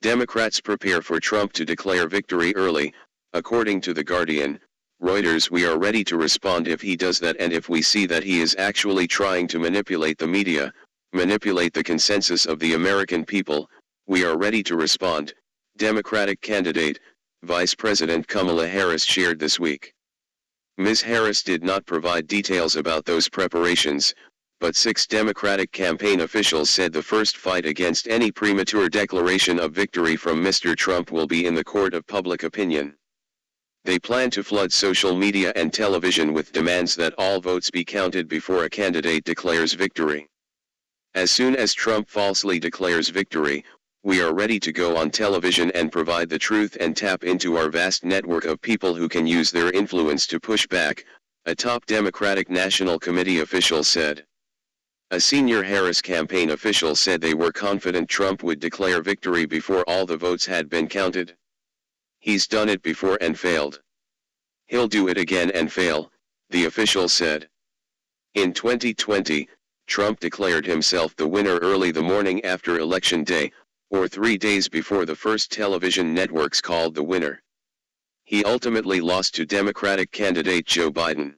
Democrats prepare for Trump to declare victory early. According to The Guardian, Reuters, we are ready to respond if he does that, and if we see that he is actually trying to manipulate the media, manipulate the consensus of the American people, we are ready to respond, Democratic candidate, Vice President Kamala Harris shared this week. Ms. Harris did not provide details about those preparations, but 6 Democratic campaign officials said the first fight against any premature declaration of victory from Mr. Trump will be in the court of public opinion. They plan to flood social media and television with demands that all votes be counted before a candidate declares victory. As soon as Trump falsely declares victory, we are ready to go on television and provide the truth and tap into our vast network of people who can use their influence to push back, a top Democratic National Committee official said. A senior Harris campaign official said they were confident Trump would declare victory before all the votes had been counted. He's done it before and failed. He'll do it again and fail, the official said. In 2020, Trump declared himself the winner early the morning after Election Day, or 3 days before the first television networks called the winner. He ultimately lost to Democratic candidate Joe Biden.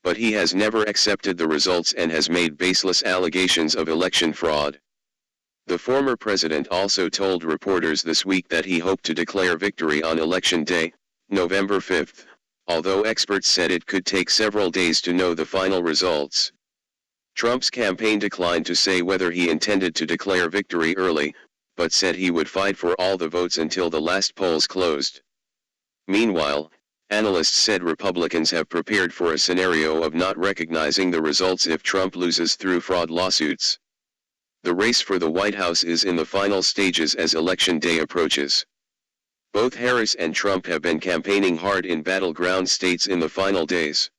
But he has never accepted the results and has made baseless allegations of election fraud. The former president also told reporters this week that he hoped to declare victory on Election Day, November 5, although experts said it could take several days to know the final results. Trump's campaign declined to say whether he intended to declare victory early, but said he would fight for all the votes until the last polls closed. Meanwhile, analysts said Republicans have prepared for a scenario of not recognizing the results if Trump loses through fraud lawsuits. The race for the White House is in the final stages as Election Day approaches. Both Harris and Trump have been campaigning hard in battleground states in the final days.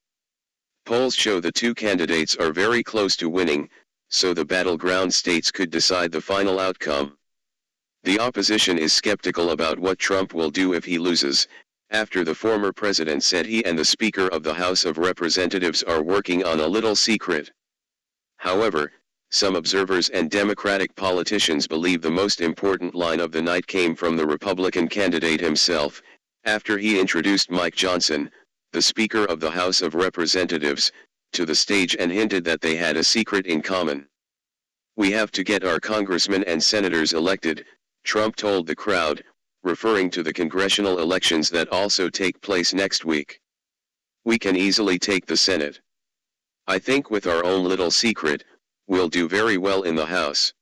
Polls show the two candidates are very close to winning, so the battleground states could decide the final outcome. The opposition is skeptical about what Trump will do if he loses, after the former president said he and the Speaker of the House of Representatives are working on a little secret. However, some observers and Democratic politicians believe the most important line of the night came from the Republican candidate himself, after he introduced Mike Johnson, the Speaker of the House of Representatives, to the stage and hinted that they had a secret in common. "We have to get our congressmen and senators elected," Trump told the crowd, referring to the congressional elections that also take place next week. "We can easily take the Senate. I think with our own little secret, we'll do very well in the House.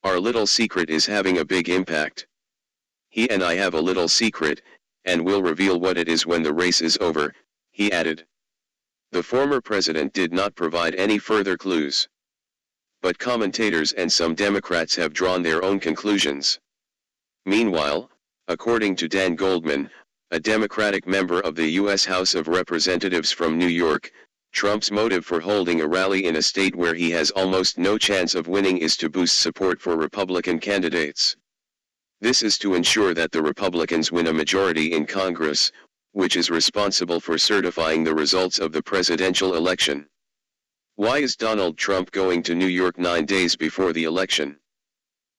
Our little secret is having a big impact. He and I have a little secret, and we'll reveal what it is when the race is over," he added. The former president did not provide any further clues. But commentators and some Democrats have drawn their own conclusions. Meanwhile, according to Dan Goldman, a Democratic member of the U.S. House of Representatives from New York, Trump's motive for holding a rally in a state where he has almost no chance of winning is to boost support for Republican candidates. This is to ensure that the Republicans win a majority in Congress, which is responsible for certifying the results of the presidential election. Why is Donald Trump going to New York 9 days before the election?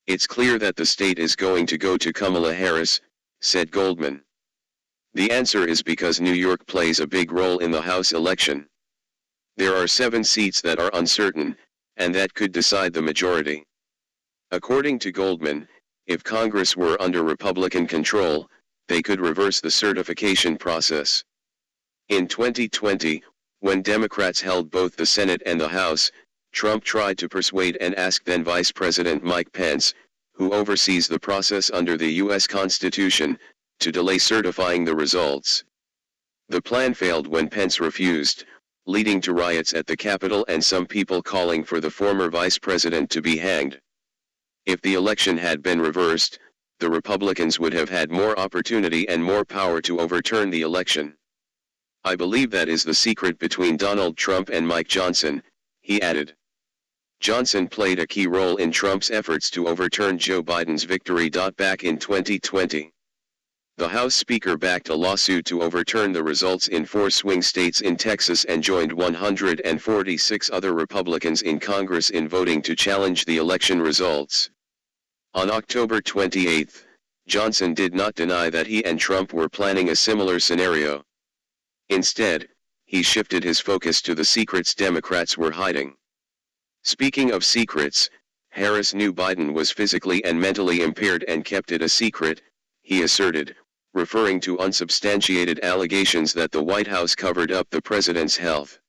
It's clear that the state is going to go to Kamala Harris, said Goldman. The answer is because New York plays a big role in the House election. There are 7 seats that are uncertain, and that could decide the majority. According to Goldman, if Congress were under Republican control, they could reverse the certification process. In 2020, when Democrats held both the Senate and the House, Trump tried to persuade and ask then Vice President Mike Pence, who oversees the process under the U.S. Constitution, to delay certifying the results. The plan failed when Pence refused, leading to riots at the Capitol and some people calling for the former vice president to be hanged. If the election had been reversed, the Republicans would have had more opportunity and more power to overturn the election. "I believe that is the secret between Donald Trump and Mike Johnson," he added. Johnson played a key role in Trump's efforts to overturn Joe Biden's victory. Back in 2020, the House Speaker backed a lawsuit to overturn the results in 4 swing states in Texas and joined 146 other Republicans in Congress in voting to challenge the election results. On October 28, Johnson did not deny that he and Trump were planning a similar scenario. Instead, he shifted his focus to the secrets Democrats were hiding. Speaking of secrets, Harris knew Biden was physically and mentally impaired and kept it a secret, he asserted, referring to unsubstantiated allegations that the White House covered up the president's health.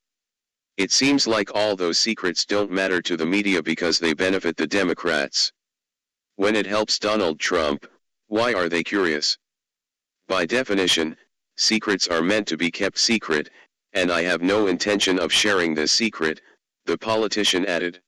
It seems like all those secrets don't matter to the media because they benefit the Democrats. When it helps Donald Trump, why are they curious? By definition, secrets are meant to be kept secret, and I have no intention of sharing this secret, the politician added.